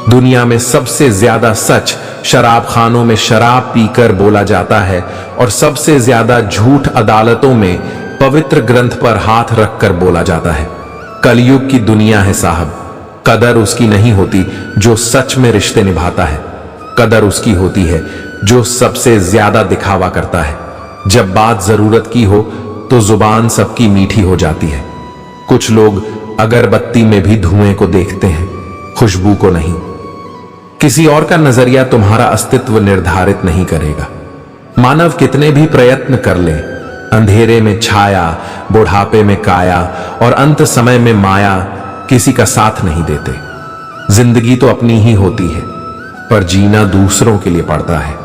दुनिया में सबसे ज्यादा सच शराब खानों में शराब पीकर बोला जाता है और सबसे ज्यादा झूठ अदालतों में पवित्र ग्रंथ पर हाथ रखकर बोला जाता है। कलयुग की दुनिया है साहब। कदर उसकी नहीं होती जो सच में रिश्ते निभाता है। कदर उसकी होती है जो सबसे ज्यादा दिखावा करता है। जब बात जरूरत की हो तो जुबान सबकी मीठी हो जाती है। कुछ लोग अगरबत्ती में भी धुएं को देखते हैं, खुशबू को नहीं। किसी और का नजरिया तुम्हारा अस्तित्व निर्धारित नहीं करेगा। मानव कितने भी प्रयत्न कर ले, अंधेरे में छाया, बुढ़ापे में काया और अंत समय में माया किसी का साथ नहीं देते। जिंदगी तो अपनी ही होती है, पर जीना दूसरों के लिए पड़ता है।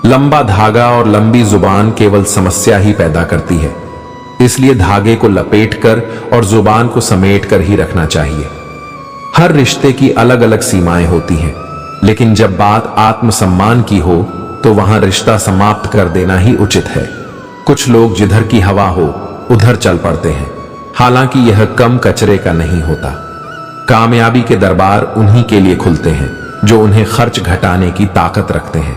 लंबा धागा और लंबी जुबान केवल समस्या ही पैदा करती है। इसलिए धागे को लपेटकर और जुबान को समेटकर ही रखना चाहिए। हर रिश्ते की अलग अलग सीमाएं होती हैं, लेकिन जब बात आत्मसम्मान की हो तो वहां रिश्ता समाप्त कर देना ही उचित है। कुछ लोग जिधर की हवा हो उधर चल पड़ते हैं, हालांकि यह कम कचरे का नहीं होता। कामयाबी के दरबार उन्हीं के लिए खुलते हैं जो उन्हें खर्च घटाने की ताकत रखते हैं।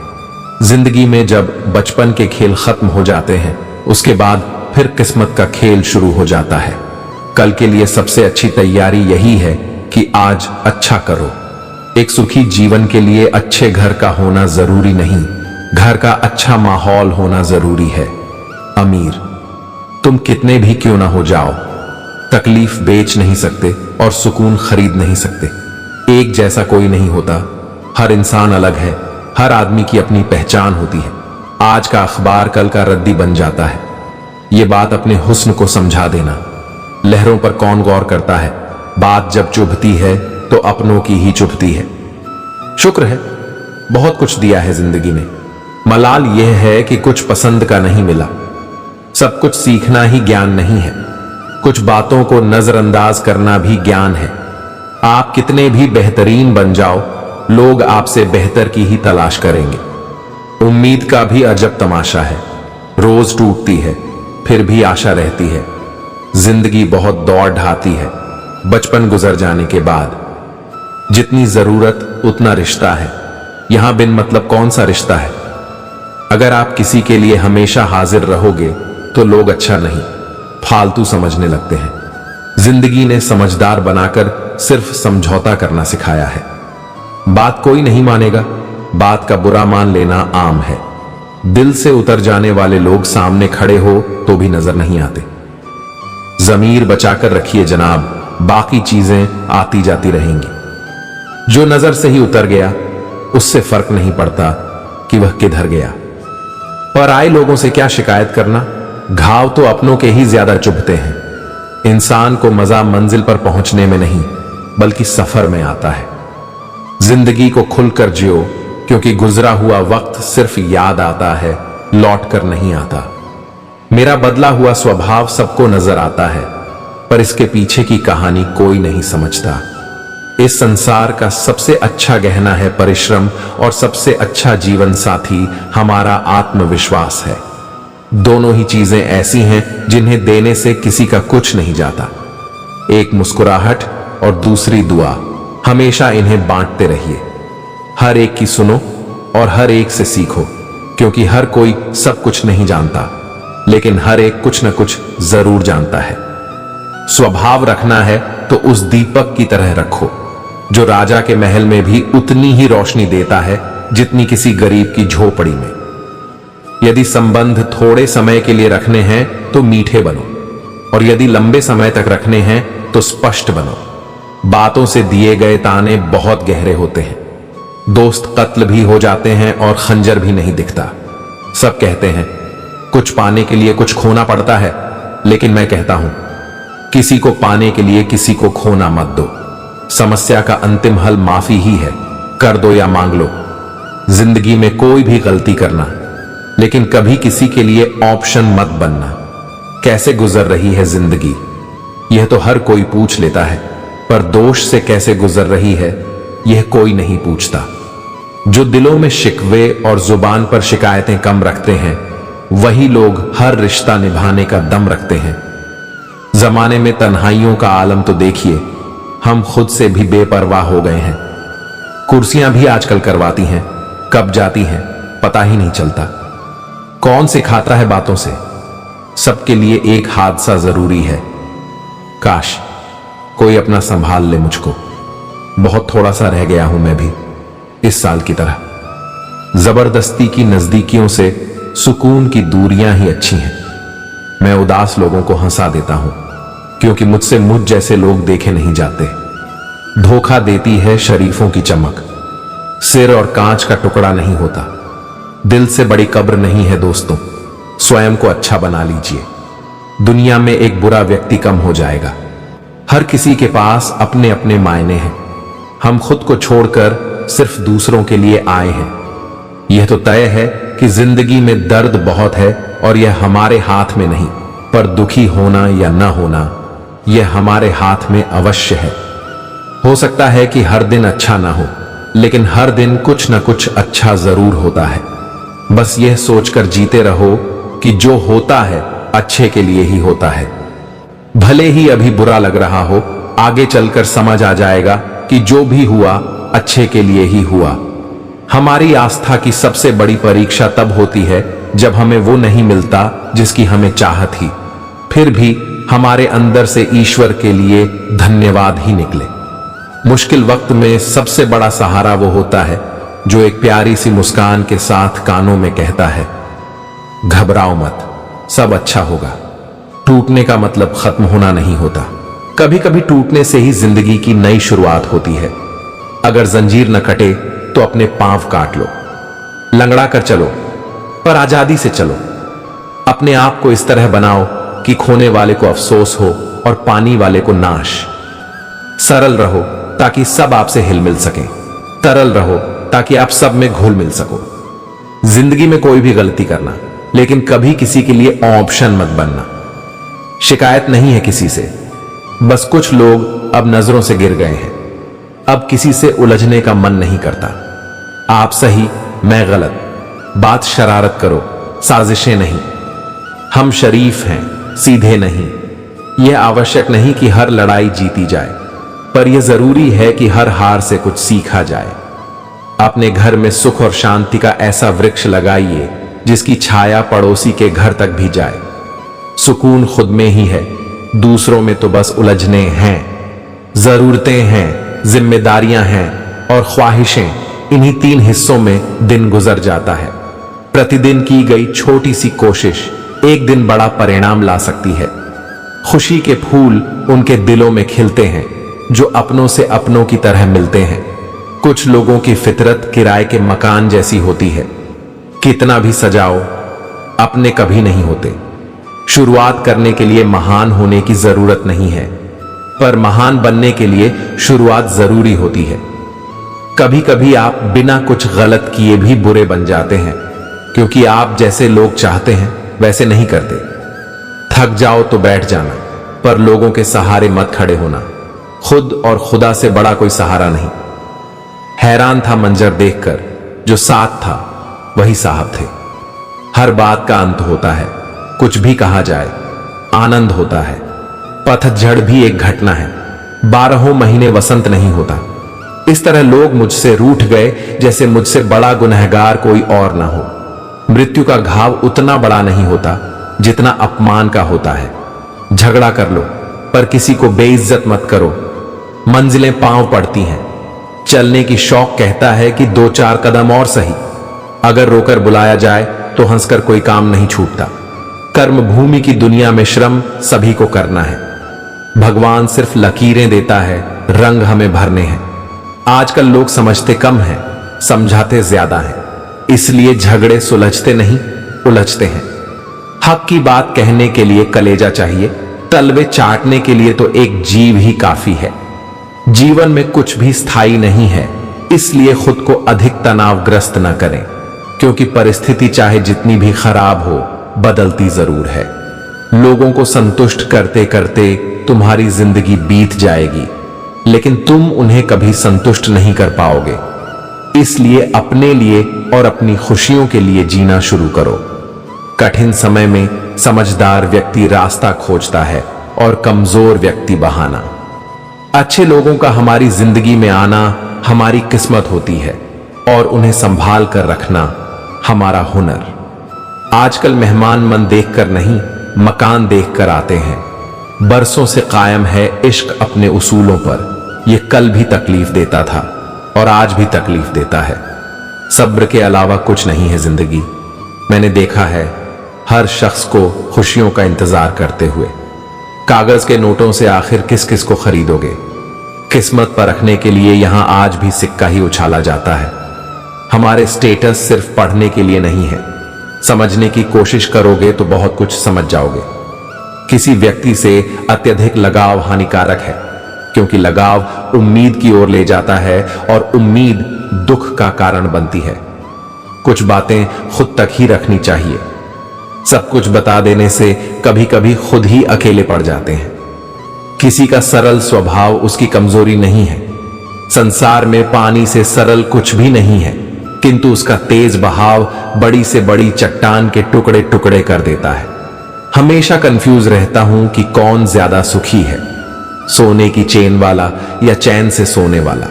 जिंदगी में जब बचपन के खेल खत्म हो जाते हैं, उसके बाद फिर किस्मत का खेल शुरू हो जाता है। कल के लिए सबसे अच्छी तैयारी यही है कि आज अच्छा करो। एक सुखी जीवन के लिए अच्छे घर का होना जरूरी नहीं, घर का अच्छा माहौल होना जरूरी है। अमीर तुम कितने भी क्यों ना हो जाओ, तकलीफ बेच नहीं सकते और सुकून खरीद नहीं सकते। एक जैसा कोई नहीं होता, हर इंसान अलग है, हर आदमी की अपनी पहचान होती है। आज का अखबार कल का रद्दी बन जाता है। ये बात अपने हुस्न को समझा देना। लहरों पर कौन गौर करता है, बात जब चुभती है तो अपनों की ही चुभती है। शुक्र है बहुत कुछ दिया है जिंदगी ने, मलाल यह है कि कुछ पसंद का नहीं मिला। सब कुछ सीखना ही ज्ञान नहीं है, कुछ बातों को नजरअंदाज करना भी ज्ञान है। आप कितने भी बेहतरीन बन जाओ, लोग आपसे बेहतर की ही तलाश करेंगे। उम्मीद का भी अजब तमाशा है, रोज टूटती है फिर भी आशा रहती है। जिंदगी बहुत दौड़ ढाती है बचपन गुजर जाने के बाद। जितनी जरूरत उतना रिश्ता है, यहां बिन मतलब कौन सा रिश्ता है। अगर आप किसी के लिए हमेशा हाजिर रहोगे तो लोग अच्छा नहीं, फालतू समझने लगते हैं। जिंदगी ने समझदार बनाकर सिर्फ समझौता करना सिखाया है। बात कोई नहीं मानेगा, बात का बुरा मान लेना आम है। दिल से उतर जाने वाले लोग सामने खड़े हो तो भी नजर नहीं आते। जमीर बचाकर रखिए जनाब, बाकी चीजें आती जाती रहेंगी। जो नजर से ही उतर गया उससे फर्क नहीं पड़ता कि वह किधर गया। पर आए लोगों से क्या शिकायत करना, घाव तो अपनों के ही ज्यादा चुभते हैं। इंसान को मजा मंजिल पर पहुंचने में नहीं बल्कि सफर में आता है। जिंदगी को खुलकर जियो, क्योंकि गुजरा हुआ वक्त सिर्फ याद आता है, लौट कर नहीं आता। मेरा बदला हुआ स्वभाव सबको नजर आता है, पर इसके पीछे की कहानी कोई नहीं समझता। इस संसार का सबसे अच्छा गहना है परिश्रम और सबसे अच्छा जीवन साथी हमारा आत्मविश्वास है। दोनों ही चीजें ऐसी हैं जिन्हें देने से किसी का कुछ नहीं जाता। एक मुस्कुराहट और दूसरी दुआ, हमेशा इन्हें बांटते रहिए। हर एक की सुनो और हर एक से सीखो, क्योंकि हर कोई सब कुछ नहीं जानता, लेकिन हर एक कुछ न कुछ जरूर जानता है। स्वभाव रखना है तो उस दीपक की तरह रखो जो राजा के महल में भी उतनी ही रोशनी देता है जितनी किसी गरीब की झोपड़ी में। यदि संबंध थोड़े समय के लिए रखने हैं तो मीठे बनो, और यदि लंबे समय तक रखने हैं तो स्पष्ट बनो। बातों से दिए गए ताने बहुत गहरे होते हैं। दोस्त कत्ल भी हो जाते हैं और खंजर भी नहीं दिखता। सब कहते हैं कुछ पाने के लिए कुछ खोना पड़ता है, लेकिन मैं कहता हूं किसी को पाने के लिए किसी को खोना मत दो। समस्या का अंतिम हल माफी ही है, कर दो या मांग लो। जिंदगी में कोई भी गलती करना, लेकिन कभी किसी के लिए ऑप्शन मत बनना। कैसे गुजर रही है जिंदगी, यह तो हर कोई पूछ लेता है, पर दोष से कैसे गुजर रही है यह कोई नहीं पूछता। जो दिलों में शिकवे और जुबान पर शिकायतें कम रखते हैं, वही लोग हर रिश्ता निभाने का दम रखते हैं। जमाने में तन्हाइयों का आलम तो देखिए, हम खुद से भी बेपरवाह हो गए हैं। कुर्सियां भी आजकल करवाती हैं, कब जाती हैं पता ही नहीं चलता। कौन सिखाता है बातों से? सबके लिए एक हादसा जरूरी है। काश कोई अपना संभाल ले मुझको। बहुत थोड़ा सा रह गया हूं मैं भी इस साल की तरह। जबरदस्ती की नजदीकियों से सुकून की दूरियां ही अच्छी हैं। मैं उदास लोगों को हंसा देता हूं क्योंकि मुझसे मुझ जैसे लोग देखे नहीं जाते। धोखा देती है शरीफों की चमक। सिर और कांच का टुकड़ा नहीं होता। दिल से बड़ी कब्र नहीं है दोस्तों। स्वयं को अच्छा बना लीजिए। दुनिया में एक बुरा व्यक्ति कम हो जाएगा। हर किसी के पास अपने अपने मायने हैं। हम खुद को छोड़कर सिर्फ दूसरों के लिए आए हैं। यह तो तय है कि जिंदगी में दर्द बहुत है और यह हमारे हाथ में नहीं, पर दुखी होना या न होना यह हमारे हाथ में अवश्य है। हो सकता है कि हर दिन अच्छा ना हो, लेकिन हर दिन कुछ न कुछ अच्छा जरूर होता है। बस यह सोचकर जीते रहो कि जो होता है अच्छे के लिए ही होता है। भले ही अभी बुरा लग रहा हो, आगे चलकर समझ आ जाएगा कि जो भी हुआ अच्छे के लिए ही हुआ। हमारी आस्था की सबसे बड़ी परीक्षा तब होती है जब हमें वो नहीं मिलता जिसकी हमें चाहत थी, फिर भी हमारे अंदर से ईश्वर के लिए धन्यवाद ही निकले। मुश्किल वक्त में सबसे बड़ा सहारा वो होता है जो एक प्यारी सी मुस्कान के साथ कानों में कहता है, घबराओ मत, सब अच्छा होगा। टूटने का मतलब खत्म होना नहीं होता। कभी कभी टूटने से ही जिंदगी की नई शुरुआत होती है। अगर जंजीर न कटे तो अपने पांव काट लो। लंगड़ा कर चलो पर आजादी से चलो। अपने आप को इस तरह बनाओ कि खोने वाले को अफसोस हो और पानी वाले को नाश। सरल रहो ताकि सब आपसे हिल मिल सके। तरल रहो ताकि आप सब में घुल मिल सको। जिंदगी में कोई भी गलती करना, लेकिन कभी किसी के लिए ऑप्शन मत बनना। शिकायत नहीं है किसी से, बस कुछ लोग अब नजरों से गिर गए हैं। अब किसी से उलझने का मन नहीं करता। आप सही, मैं गलत, बात शरारत करो, साजिशें नहीं। हम शरीफ हैं, सीधे नहीं। यह आवश्यक नहीं कि हर लड़ाई जीती जाए, पर यह जरूरी है कि हर हार से कुछ सीखा जाए। अपने घर में सुख और शांति का ऐसा वृक्ष लगाइए जिसकी छाया पड़ोसी के घर तक भी जाए। सुकून खुद में ही है, दूसरों में तो बस उलझने हैं। जरूरतें हैं, जिम्मेदारियां हैं और ख्वाहिशें, इन्हीं 3 हिस्सों में दिन गुजर जाता है। प्रतिदिन की गई छोटी सी कोशिश एक दिन बड़ा परिणाम ला सकती है। खुशी के फूल उनके दिलों में खिलते हैं जो अपनों से अपनों की तरह मिलते हैं। कुछ लोगों की फितरत किराए के मकान जैसी होती है। कितना भी सजाओ, अपने कभी नहीं होते। शुरुआत करने के लिए महान होने की जरूरत नहीं है, पर महान बनने के लिए शुरुआत जरूरी होती है। कभी कभी आप बिना कुछ गलत किए भी बुरे बन जाते हैं, क्योंकि आप जैसे लोग चाहते हैं वैसे नहीं करते। थक जाओ तो बैठ जाना, पर लोगों के सहारे मत खड़े होना। खुद और खुदा से बड़ा कोई सहारा नहीं। हैरान था मंजर देखकर, जो साथ था वही साहब थे। हर बात का अंत होता है, कुछ भी कहा जाए, आनंद होता है। पतझड़ भी एक घटना है, 12 महीने वसंत नहीं होता। इस तरह लोग मुझसे रूठ गए जैसे मुझसे बड़ा गुनहगार कोई और ना हो। मृत्यु का घाव उतना बड़ा नहीं होता जितना अपमान का होता है। झगड़ा कर लो, पर किसी को बेइज्जत मत करो। मंजिलें पांव पड़ती हैं। चलने की शौक कहता है कि 2-4 कदम और सही। अगर रोकर बुलाया जाए तो हंसकर कोई काम नहीं छूटता। कर्म भूमि की दुनिया में श्रम सभी को करना है। भगवान सिर्फ लकीरें देता है, रंग हमें भरने हैं। आजकल लोग समझते कम हैं, समझाते ज्यादा हैं। इसलिए झगड़े सुलझते नहीं, उलझते हैं। हक की बात कहने के लिए कलेजा चाहिए, तलवे चाटने के लिए तो एक जीव ही काफी है। जीवन में कुछ भी स्थायी नहीं है, इसलिए खुद को अधिक तनावग्रस्त न करें, क्योंकि परिस्थिति चाहे जितनी भी खराब हो, बदलती जरूर है। लोगों को संतुष्ट करते करते तुम्हारी जिंदगी बीत जाएगी, लेकिन तुम उन्हें कभी संतुष्ट नहीं कर पाओगे। इसलिए अपने लिए और अपनी खुशियों के लिए जीना शुरू करो। कठिन समय में समझदार व्यक्ति रास्ता खोजता है और कमजोर व्यक्ति बहाना। अच्छे लोगों का हमारी जिंदगी में आना हमारी किस्मत होती है और उन्हें संभाल कर रखना हमारा हुनर। आजकल मेहमान मन देखकर नहीं, मकान देखकर आते हैं। बरसों से कायम है इश्क अपने उसूलों पर। यह कल भी तकलीफ देता था और आज भी तकलीफ देता है। सब्र के अलावा कुछ नहीं है जिंदगी। मैंने देखा है हर शख्स को खुशियों का इंतजार करते हुए। कागज के नोटों से आखिर किस किस को खरीदोगे? किस्मत पर रखने के लिए यहां आज भी सिक्का ही उछाला जाता है। हमारे स्टेटस सिर्फ पढ़ने के लिए नहीं है। समझने की कोशिश करोगे तो बहुत कुछ समझ जाओगे। किसी व्यक्ति से अत्यधिक लगाव हानिकारक है, क्योंकि लगाव उम्मीद की ओर ले जाता है और उम्मीद दुख का कारण बनती है। कुछ बातें खुद तक ही रखनी चाहिए। सब कुछ बता देने से कभी कभी खुद ही अकेले पड़ जाते हैं। किसी का सरल स्वभाव उसकी कमजोरी नहीं है। संसार में पानी से सरल कुछ भी नहीं है, किंतु उसका तेज बहाव बड़ी से बड़ी चट्टान के टुकड़े टुकड़े कर देता है। हमेशा कंफ्यूज रहता हूं कि कौन ज्यादा सुखी है, सोने की चेन वाला या चैन से सोने वाला।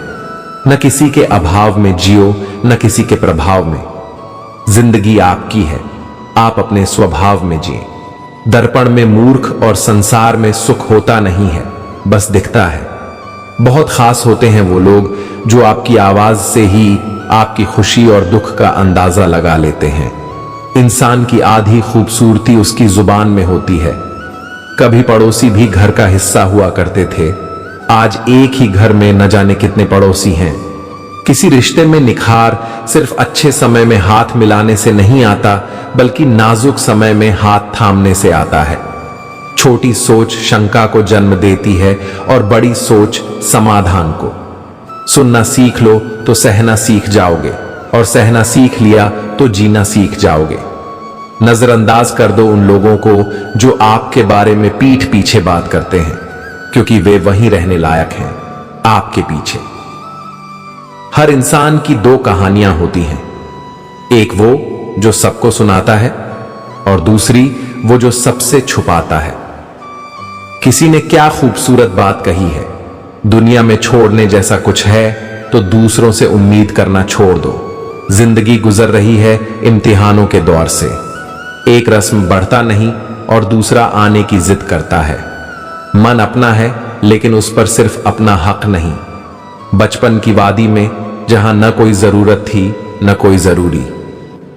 न किसी के अभाव में जियो, न किसी के प्रभाव में। जिंदगी आपकी है, आप अपने स्वभाव में जिए। दर्पण में मूर्ख और संसार में सुख होता नहीं है, बस दिखता है। बहुत खास होते हैं वो लोग जो आपकी आवाज से ही आपकी खुशी और दुख का अंदाजा लगा लेते हैं। इंसान की आधी खूबसूरती उसकी जुबान में होती है। कभी पड़ोसी भी घर का हिस्सा हुआ करते थे, आज एक ही घर में न जाने कितने पड़ोसी हैं। किसी रिश्ते में निखार सिर्फ अच्छे समय में हाथ मिलाने से नहीं आता, बल्कि नाजुक समय में हाथ थामने से आता है। छोटी सोच शंका को जन्म देती है और बड़ी सोच समाधान को। सुनना सीख लो तो सहना सीख जाओगे, और सहना सीख लिया तो जीना सीख जाओगे। नजरअंदाज कर दो उन लोगों को जो आपके बारे में पीठ पीछे बात करते हैं, क्योंकि वे वहीं रहने लायक हैं, आपके पीछे। हर इंसान की दो कहानियां होती हैं, एक वो जो सबको सुनाता है और दूसरी वो जो सबसे छुपाता है। किसी ने क्या खूबसूरत बात कही है, दुनिया में छोड़ने जैसा कुछ है तो दूसरों से उम्मीद करना छोड़ दो। जिंदगी गुजर रही है इम्तिहानों के दौर से। एक रस्म बढ़ता नहीं और दूसरा आने की जिद करता है। मन अपना है लेकिन उस पर सिर्फ अपना हक नहीं। बचपन की वादी में जहां न कोई जरूरत थी न कोई जरूरी।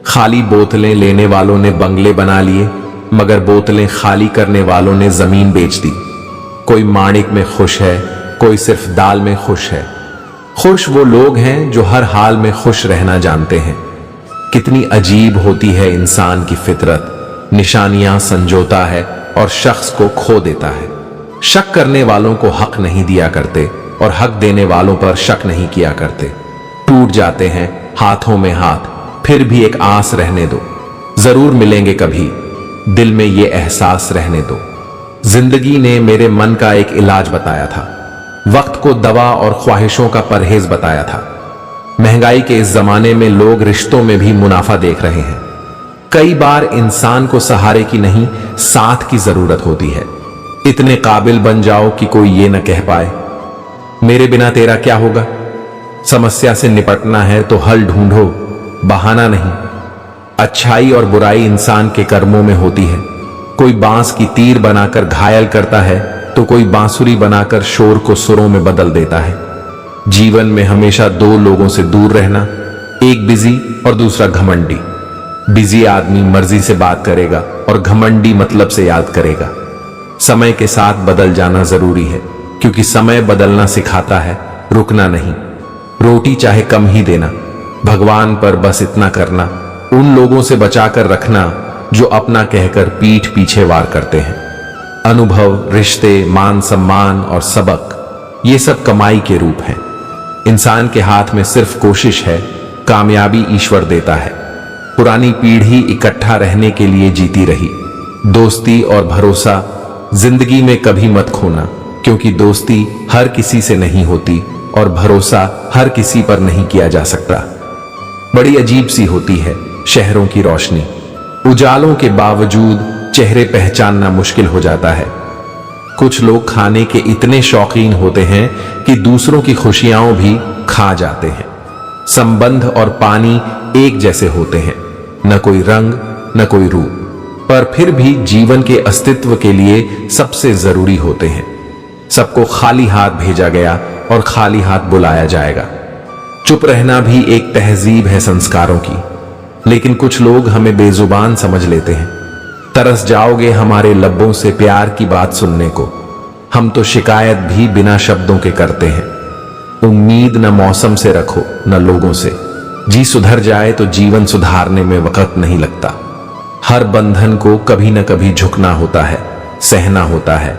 खाली बोतलें लेने वालों ने बंगले बना लिए, मगर बोतलें खाली करने वालों ने जमीन बेच दी। कोई माणिक में खुश है, कोई सिर्फ दाल में खुश है। खुश वो लोग हैं जो हर हाल में खुश रहना जानते हैं। कितनी अजीब होती है इंसान की फितरत। निशानियां संजोता है और शख्स को खो देता है। शक करने वालों को हक नहीं दिया करते और हक देने वालों पर शक नहीं किया करते। टूट जाते हैं हाथों में हाथ, फिर भी एक आस रहने दो, जरूर मिलेंगे कभी, दिल में ये एहसास रहने दो। जिंदगी ने मेरे मन का एक इलाज बताया था, वक्त को दवा और ख्वाहिशों का परहेज बताया था। महंगाई के इस जमाने में लोग रिश्तों में भी मुनाफा देख रहे हैं। कई बार इंसान को सहारे की नहीं, साथ की जरूरत होती है। इतने काबिल बन जाओ कि कोई ये न कह पाए मेरे बिना तेरा क्या होगा। समस्या से निपटना है तो हल ढूंढो, बहाना नहीं। अच्छाई और बुराई इंसान के कर्मों में होती है। कोई बांस की तीर बनाकर घायल करता है तो कोई बांसुरी बनाकर शोर को सुरों में बदल देता है। जीवन में हमेशा दो लोगों से दूर रहना, एक बिजी और दूसरा घमंडी। बिजी आदमी मर्जी से बात करेगा और घमंडी मतलब से याद करेगा। समय के साथ बदल जाना जरूरी है, क्योंकि समय बदलना सिखाता है, रुकना नहीं। रोटी चाहे कम ही देना, भगवान पर बस इतना करना। उन लोगों से बचाकर रखना जो अपना कहकर पीठ पीछे वार करते हैं। अनुभव, रिश्ते, मान सम्मान और सबक, ये सब कमाई के रूप हैं। इंसान के हाथ में सिर्फ कोशिश है, कामयाबी ईश्वर देता है। पुरानी पीढ़ी इकट्ठा रहने के लिए जीती रही। दोस्ती और भरोसा जिंदगी में कभी मत खोना, क्योंकि दोस्ती हर किसी से नहीं होती और भरोसा हर किसी पर नहीं किया जा सकता। बड़ी अजीब सी होती है शहरों की रोशनी। उजालों के बावजूद चेहरे पहचानना मुश्किल हो जाता है। कुछ लोग खाने के इतने शौकीन होते हैं कि दूसरों की खुशियां भी खा जाते हैं। संबंध और पानी एक जैसे होते हैं, न कोई रंग न कोई रूप, पर फिर भी जीवन के अस्तित्व के लिए सबसे जरूरी होते हैं। सबको खाली हाथ भेजा गया और खाली हाथ बुलाया जाएगा। चुप रहना भी एक तहजीब है संस्कारों की, लेकिन कुछ लोग हमें बेजुबान समझ लेते हैं। तरस जाओगे हमारे लब्बों से प्यार की बात सुनने को। हम तो शिकायत भी बिना शब्दों के करते हैं। उम्मीद न मौसम से रखो न लोगों से। जी सुधर जाए तो जीवन सुधारने में वक्त नहीं लगता। हर बंधन को कभी न कभी झुकना होता है, सहना होता है,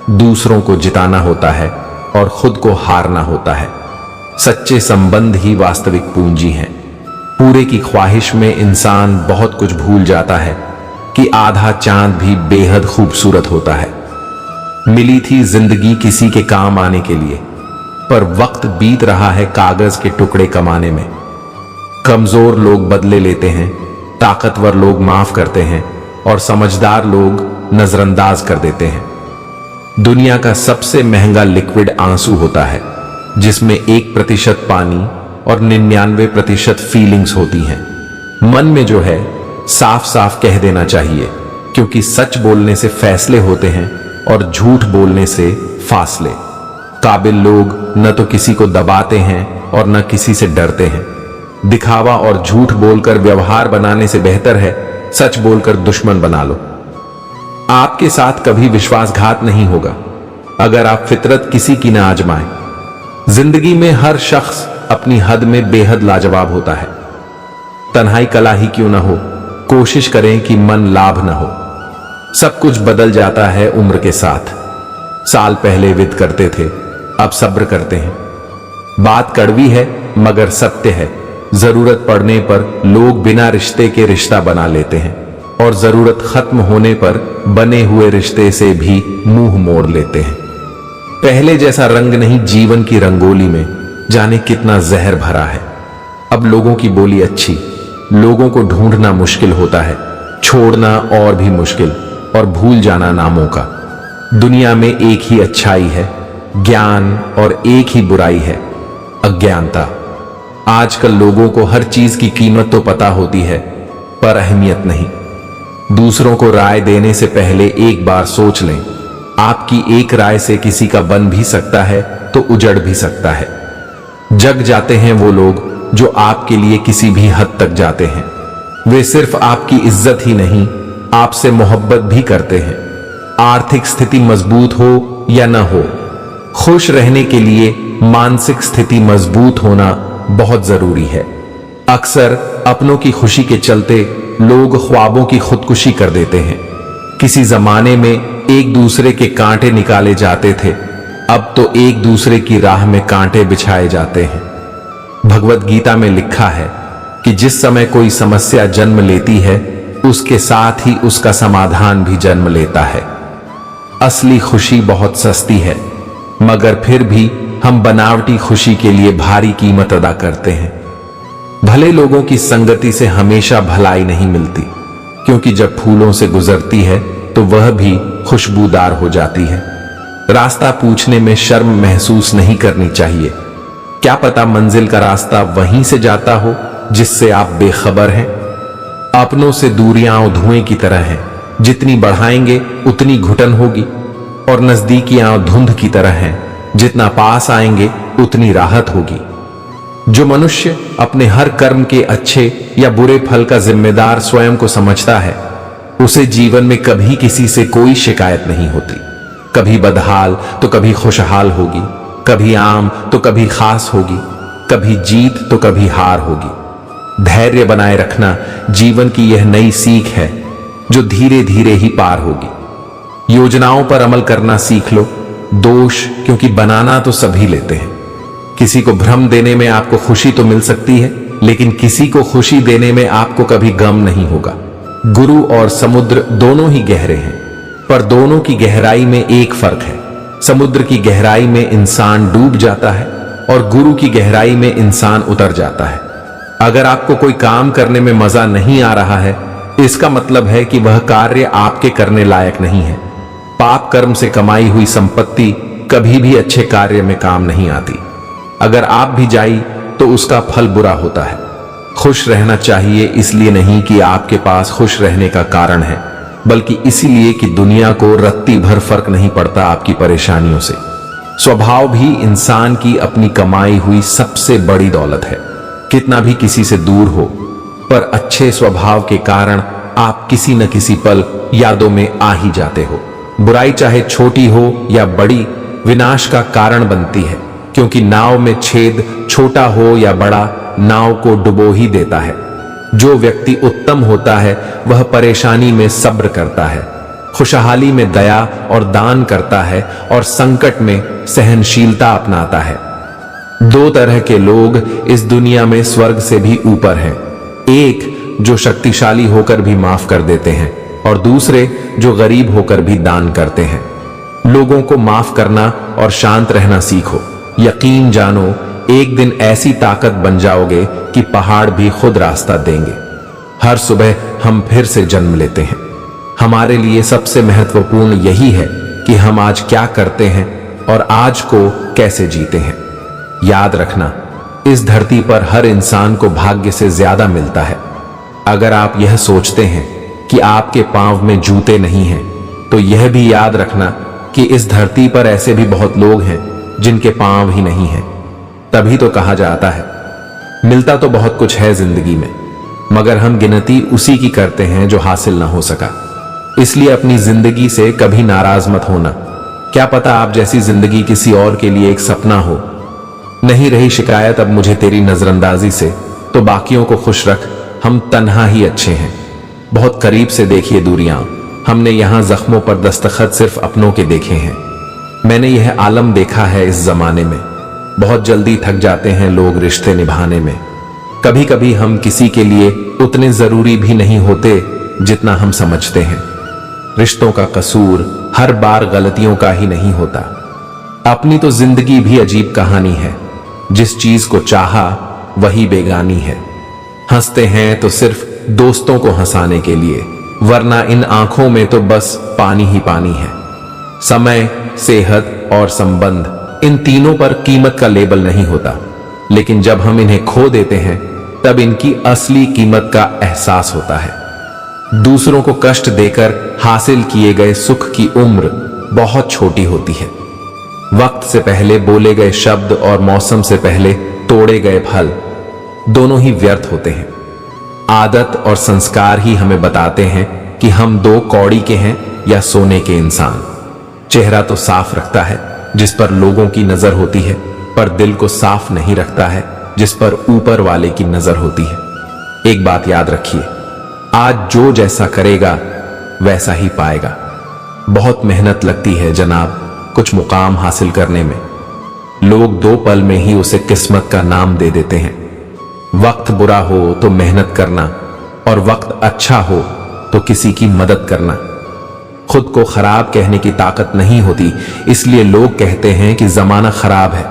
दूसरों को जिताना होता है और खुद को हारना होता है। सच्चे संबंध ही वास्तविक पूंजी हैं। पूरे की ख्वाहिश में इंसान बहुत कुछ भूल जाता है कि आधा चांद भी बेहद खूबसूरत होता है। मिली थी जिंदगी किसी के काम आने के लिए, पर वक्त बीत रहा है कागज के टुकड़े कमाने में। कमजोर लोग बदले लेते हैं, ताकतवर लोग माफ करते हैं और समझदार लोग नजरअंदाज कर देते हैं। दुनिया का सबसे महंगा लिक्विड आंसू होता है, जिसमें 1% पानी और 99% फीलिंग्स होती हैं। मन में जो है साफ साफ कह देना चाहिए, क्योंकि सच बोलने से फैसले होते हैं और झूठ बोलने से फासले। काबिल लोग न तो किसी को दबाते हैं और न किसी से डरते हैं। दिखावा और झूठ बोलकर व्यवहार बनाने से बेहतर है सच बोलकर दुश्मन बना लो। आपके साथ कभी विश्वासघात नहीं होगा अगर आप फितरत किसी की ना आजमाएं। जिंदगी में हर शख्स अपनी हद में बेहद लाजवाब होता है। तन्हाई कला ही क्यों ना हो, कोशिश करें कि मन लाभ ना हो। सब कुछ बदल जाता है उम्र के साथ। साल पहले विद करते थे, अब सब्र करते हैं। बात कड़वी है मगर सत्य है। जरूरत पड़ने पर लोग बिना रिश्ते के रिश्ता बना लेते हैं और जरूरत खत्म होने पर बने हुए रिश्ते से भी मुंह मोड़ लेते हैं। पहले जैसा रंग नहीं जीवन की रंगोली में, जाने कितना जहर भरा है। अब लोगों की बोली अच्छी, लोगों को ढूंढना मुश्किल होता है, छोड़ना और भी मुश्किल और भूल जाना नामौका। दुनिया में एक ही अच्छाई है, ज्ञान, और एक ही बुराई है, अज्ञानता। आजकल लोगों को हर चीज की कीमत तो पता होती है, पर अहमियत नहीं। दूसरों को राय देने से पहले एक बार सोच लें। आपकी एक राय से किसी का बन भी सकता है तो उजड़ भी सकता है। जग जाते हैं वो लोग जो आपके लिए किसी भी हद तक जाते हैं। वे सिर्फ आपकी इज्जत ही नहीं, आपसे मोहब्बत भी करते हैं। आर्थिक स्थिति मजबूत हो या न हो, खुश रहने के लिए मानसिक स्थिति मजबूत होना बहुत जरूरी है। अक्सर अपनों की खुशी के चलते लोग ख्वाबों की खुदकुशी कर देते हैं। किसी जमाने में एक दूसरे के कांटे निकाले जाते थे, अब तो एक दूसरे की राह में कांटे बिछाए जाते हैं। भगवत गीता में लिखा है कि जिस समय कोई समस्या जन्म लेती है, उसके साथ ही उसका समाधान भी जन्म लेता है। असली खुशी बहुत सस्ती है, मगर फिर भी हम बनावटी खुशी के लिए भारी कीमत अदा करते हैं। भले लोगों की संगति से हमेशा भलाई नहीं मिलती, क्योंकि जब फूलों से गुजरती है तो वह भी खुशबूदार हो जाती है। रास्ता पूछने में शर्म महसूस नहीं करनी चाहिए। क्या पता मंजिल का रास्ता वहीं से जाता हो जिससे आप बेखबर हैं। अपनों से दूरियां धुएं की तरह हैं, जितनी बढ़ाएंगे उतनी घुटन होगी, और नजदीकियां धुंध की तरह हैं, जितना पास आएंगे उतनी राहत होगी। जो मनुष्य अपने हर कर्म के अच्छे या बुरे फल का जिम्मेदार स्वयं को समझता है, उसे जीवन में कभी किसी से कोई शिकायत नहीं होती। कभी बदहाल तो कभी खुशहाल होगी, कभी आम तो कभी खास होगी, कभी जीत तो कभी हार होगी। धैर्य बनाए रखना जीवन की यह नई सीख है, जो धीरे धीरे ही पार होगी। योजनाओं पर अमल करना सीख लो। दोष क्योंकि बनाना तो सभी लेते हैं। किसी को भ्रम देने में आपको खुशी तो मिल सकती है, लेकिन किसी को खुशी देने में आपको कभी गम नहीं होगा। गुरु और समुद्र दोनों ही गहरे हैं, पर दोनों की गहराई में एक फर्क है। समुद्र की गहराई में इंसान डूब जाता है और गुरु की गहराई में इंसान उतर जाता है। अगर आपको कोई काम करने में मजा नहीं आ रहा है, इसका मतलब है कि वह कार्य आपके करने लायक नहीं है। पाप कर्म से कमाई हुई संपत्ति कभी भी अच्छे कार्य में काम नहीं आती। अगर आप भी जाई तो उसका फल बुरा होता है। खुश रहना चाहिए इसलिए नहीं कि आपके पास खुश रहने का कारण है, बल्कि इसीलिए कि दुनिया को रत्ती भर फर्क नहीं पड़ता आपकी परेशानियों से। स्वभाव भी इंसान की अपनी कमाई हुई सबसे बड़ी दौलत है। कितना भी किसी से दूर हो, पर अच्छे स्वभाव के कारण आप किसी न किसी पल यादों में आ ही जाते हो। बुराई चाहे छोटी हो या बड़ी, विनाश का कारण बनती है, क्योंकि नाव में छेद छोटा हो या बड़ा, नाव को डुबो ही देता है। जो व्यक्ति उत्तम होता है वह परेशानी में सब्र करता है, खुशहाली में दया और दान करता है और संकट में सहनशीलता अपनाता है। दो तरह के लोग इस दुनिया में स्वर्ग से भी ऊपर हैं। एक जो शक्तिशाली होकर भी माफ कर देते हैं, और दूसरे जो गरीब होकर भी दान करते हैं। लोगों को माफ करना और शांत रहना सीखो। यकीन जानो एक दिन ऐसी ताकत बन जाओगे कि पहाड़ भी खुद रास्ता देंगे। हर सुबह हम फिर से जन्म लेते हैं। हमारे लिए सबसे महत्वपूर्ण यही है कि हम आज क्या करते हैं और आज को कैसे जीते हैं। याद रखना, इस धरती पर हर इंसान को भाग्य से ज्यादा मिलता है। अगर आप यह सोचते हैं कि आपके पांव में जूते नहीं हैं, तो यह भी याद रखना कि इस धरती पर ऐसे भी बहुत लोग हैं जिनके पांव ही नहीं हैं। तभी तो कहा जाता है, मिलता तो बहुत कुछ है जिंदगी में, मगर हम गिनती उसी की करते हैं जो हासिल ना हो सका। इसलिए अपनी जिंदगी से कभी नाराज मत होना। क्या पता आप जैसी जिंदगी किसी और के लिए एक सपना हो। नहीं रही शिकायत अब मुझे तेरी नजरअंदाजी से, तो बाकियों को खुश रख, हम तन्हा ही अच्छे हैं। बहुत करीब से देखिए दूरियां, हमने यहां जख्मों पर दस्तखत सिर्फ अपनों के देखे हैं। मैंने यह आलम देखा है इस जमाने में, बहुत जल्दी थक जाते हैं लोग रिश्ते निभाने में। कभी कभी हम किसी के लिए उतने जरूरी भी नहीं होते जितना हम समझते हैं। रिश्तों का कसूर हर बार गलतियों का ही नहीं होता। अपनी तो जिंदगी भी अजीब कहानी है, जिस चीज को चाहा वही बेगानी है। हंसते हैं तो सिर्फ दोस्तों को हंसाने के लिए, वरना इन आंखों में तो बस पानी ही पानी है। समय, सेहत और संबंध, इन तीनों पर कीमत का लेबल नहीं होता, लेकिन जब हम इन्हें खो देते हैं तब इनकी असली कीमत का एहसास होता है। दूसरों को कष्ट देकर हासिल किए गए सुख की उम्र बहुत छोटी होती है। वक्त से पहले बोले गए शब्द और मौसम से पहले तोड़े गए फल दोनों ही व्यर्थ होते हैं। आदत और संस्कार ही हमें बताते हैं कि हम दो कौड़ी के हैं या सोने के इंसान। चेहरा तो साफ रखता है जिस पर लोगों की नजर होती है, पर दिल को साफ नहीं रखता है जिस पर ऊपर वाले की नजर होती है। एक बात याद रखिए, आज जो जैसा करेगा वैसा ही पाएगा। बहुत मेहनत लगती है जनाब कुछ मुकाम हासिल करने में। लोग 2 पल में ही उसे किस्मत का नाम दे देते हैं। वक्त बुरा हो तो मेहनत करना, और वक्त अच्छा हो तो किसी की मदद करना। खुद को खराब कहने की ताकत नहीं होती, इसलिए लोग कहते हैं कि जमाना खराब है।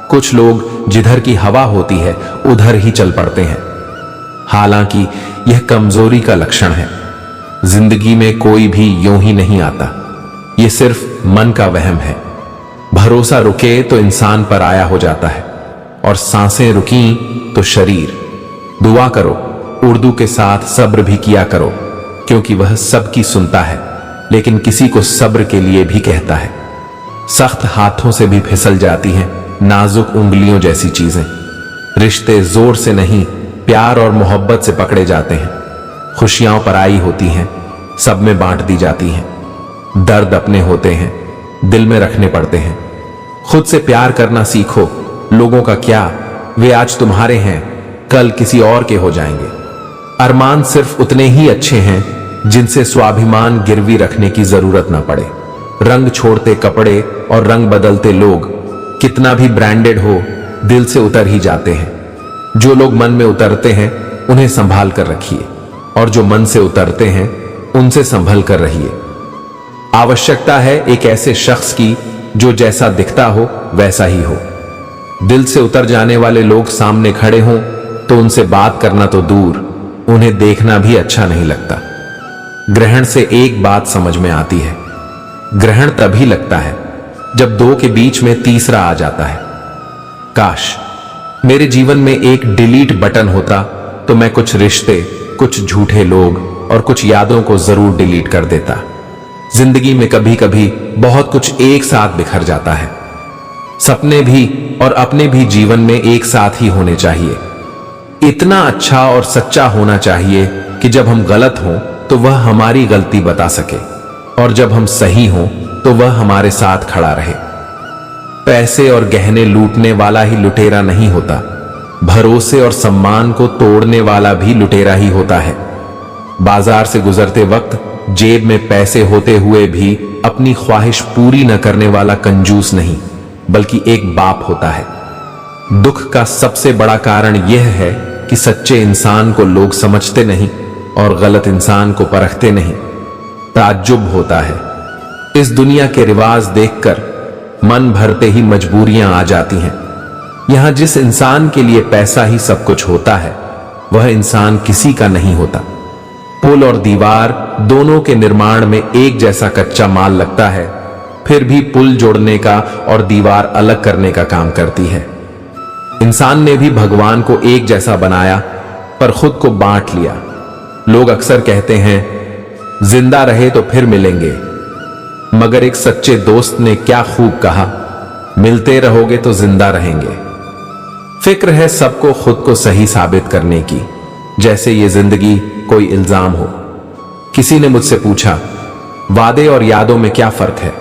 कुछ लोग जिधर की हवा होती है उधर ही चल पड़ते हैं, हालांकि यह कमजोरी का लक्षण है। जिंदगी में कोई भी यूं ही नहीं आता, यह सिर्फ मन का वहम है। भरोसा रुके तो इंसान पर आया हो जाता है, और सांसें रुकी तो शरीर। दुआ करो, उर्दू के साथ सब्र भी किया करो, क्योंकि वह सबकी सुनता है, लेकिन किसी को सब्र के लिए भी कहता है। सख्त हाथों से भी फिसल जाती हैं नाजुक उंगलियों जैसी चीजें। रिश्ते जोर से नहीं, प्यार और मोहब्बत से पकड़े जाते हैं। खुशियां पराई होती हैं, सब में बांट दी जाती हैं। दर्द अपने होते हैं, दिल में रखने पड़ते हैं। खुद से प्यार करना सीखो। लोगों का क्या, वे आज तुम्हारे हैं, कल किसी और के हो जाएंगे। अरमान सिर्फ उतने ही अच्छे हैं जिनसे स्वाभिमान गिरवी रखने की जरूरत ना पड़े। रंग छोड़ते कपड़े और रंग बदलते लोग कितना भी ब्रांडेड हो, दिल से उतर ही जाते हैं। जो लोग मन में उतरते हैं उन्हें संभाल कर रखिए, और जो मन से उतरते हैं उनसे संभल कर रहिए। आवश्यकता है एक ऐसे शख्स की जो जैसा दिखता हो वैसा ही हो। दिल से उतर जाने वाले लोग सामने खड़े हों तो उनसे बात करना तो दूर, उन्हें देखना भी अच्छा नहीं लगता। ग्रहण से एक बात समझ में आती है, ग्रहण तभी लगता है जब 2 के बीच में तीसरा आ जाता है। काश मेरे जीवन में एक डिलीट बटन होता तो मैं कुछ रिश्ते, कुछ झूठे लोग और कुछ यादों को जरूर डिलीट कर देता। जिंदगी में कभी कभी बहुत कुछ एक साथ बिखर जाता है। सपने भी और अपने भी जीवन में एक साथ ही होने चाहिए। इतना अच्छा और सच्चा होना चाहिए कि जब हम गलत हों तो वह हमारी गलती बता सके, और जब हम सही हों तो वह हमारे साथ खड़ा रहे। पैसे और गहने लूटने वाला ही लुटेरा नहीं होता, भरोसे और सम्मान को तोड़ने वाला भी लुटेरा ही होता है। बाजार से गुजरते वक्त जेब में पैसे होते हुए भी अपनी ख्वाहिश पूरी न करने वाला कंजूस नहीं, बल्कि एक बाप होता है। दुख का सबसे बड़ा कारण यह है कि सच्चे इंसान को लोग समझते नहीं और गलत इंसान को परखते नहीं। ताज्जुब होता है, इस दुनिया के रिवाज देखकर मन भरते ही मजबूरियां आ जाती हैं। यहां जिस इंसान के लिए पैसा ही सब कुछ होता है, वह इंसान किसी का नहीं होता। पुल और दीवार दोनों के निर्माण में एक जैसा कच्चा माल लगता है, फिर भी पुल जोड़ने का और दीवार अलग करने का काम करती है। इंसान ने भी भगवान को एक जैसा बनाया, पर खुद को बांट लिया। लोग अक्सर कहते हैं, जिंदा रहे तो फिर मिलेंगे, मगर एक सच्चे दोस्त ने क्या खूब कहा, मिलते रहोगे तो जिंदा रहेंगे। फिक्र है सबको खुद को सही साबित करने की, जैसे ये जिंदगी कोई इल्जाम हो। किसी ने मुझसे पूछा, वादे और यादों में क्या फर्क है?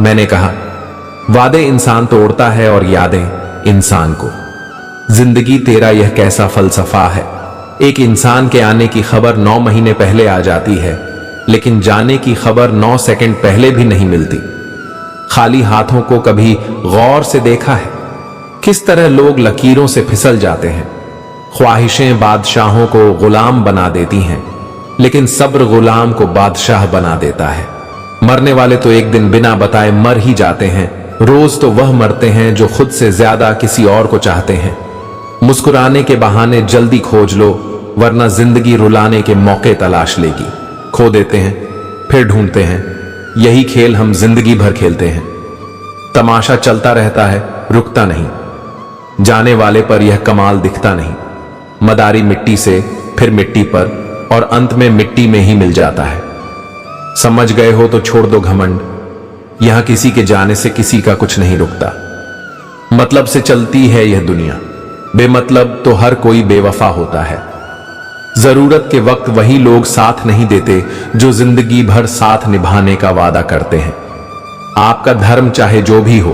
मैंने कहा, वादे इंसान तोड़ता है और यादें इंसान को। जिंदगी तेरा यह कैसा फलसफा है। एक इंसान के आने की खबर 9 महीने पहले आ जाती है, लेकिन जाने की खबर 9 सेकंड पहले भी नहीं मिलती। खाली हाथों को कभी गौर से देखा है? किस तरह लोग लकीरों से फिसल जाते हैं। ख्वाहिशें बादशाहों को गुलाम बना देती हैं, लेकिन सब्र गुलाम को बादशाह बना देता है। मरने वाले तो एक दिन बिना बताए मर ही जाते हैं। रोज तो वह मरते हैं जो खुद से ज्यादा किसी और को चाहते हैं। मुस्कुराने के बहाने जल्दी खोज लो, वरना जिंदगी रुलाने के मौके तलाश लेगी। खो देते हैं, फिर ढूंढते हैं। यही खेल हम जिंदगी भर खेलते हैं। तमाशा चलता रहता है, रुकता नहीं। जाने वाले पर यह कमाल दिखता नहीं। मदारी मिट्टी से, फिर मिट्टी पर, और अंत में मिट्टी में ही मिल जाता है। समझ गए हो तो छोड़ दो घमंड। यहां किसी के जाने से किसी का कुछ नहीं रुकता। मतलब से चलती है यह दुनिया, बेमतलब तो हर कोई बेवफा होता है। जरूरत के वक्त वही लोग साथ नहीं देते जो जिंदगी भर साथ निभाने का वादा करते हैं। आपका धर्म चाहे जो भी हो,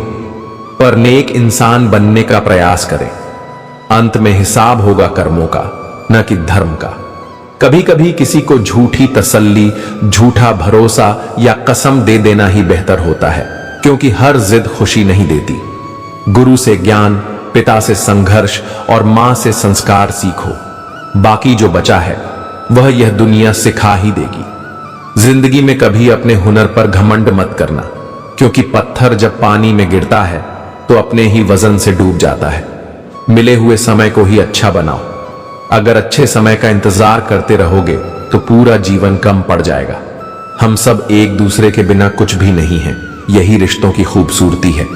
पर नेक इंसान बनने का प्रयास करें। अंत में हिसाब होगा कर्मों का, न कि धर्म का। कभी कभी किसी को झूठी तसल्ली, झूठा भरोसा या कसम दे देना ही बेहतर होता है, क्योंकि हर जिद खुशी नहीं देती। गुरु से ज्ञान, पिता से संघर्ष और मां से संस्कार सीखो। बाकी जो बचा है वह यह दुनिया सिखा ही देगी। जिंदगी में कभी अपने हुनर पर घमंड मत करना, क्योंकि पत्थर जब पानी में गिरता है तो अपने ही वजन से डूब जाता है। मिले हुए समय को ही अच्छा बनाओ। अगर अच्छे समय का इंतजार करते रहोगे तो पूरा जीवन कम पड़ जाएगा। हम सब एक दूसरे के बिना कुछ भी नहीं हैं, यही रिश्तों की खूबसूरती है।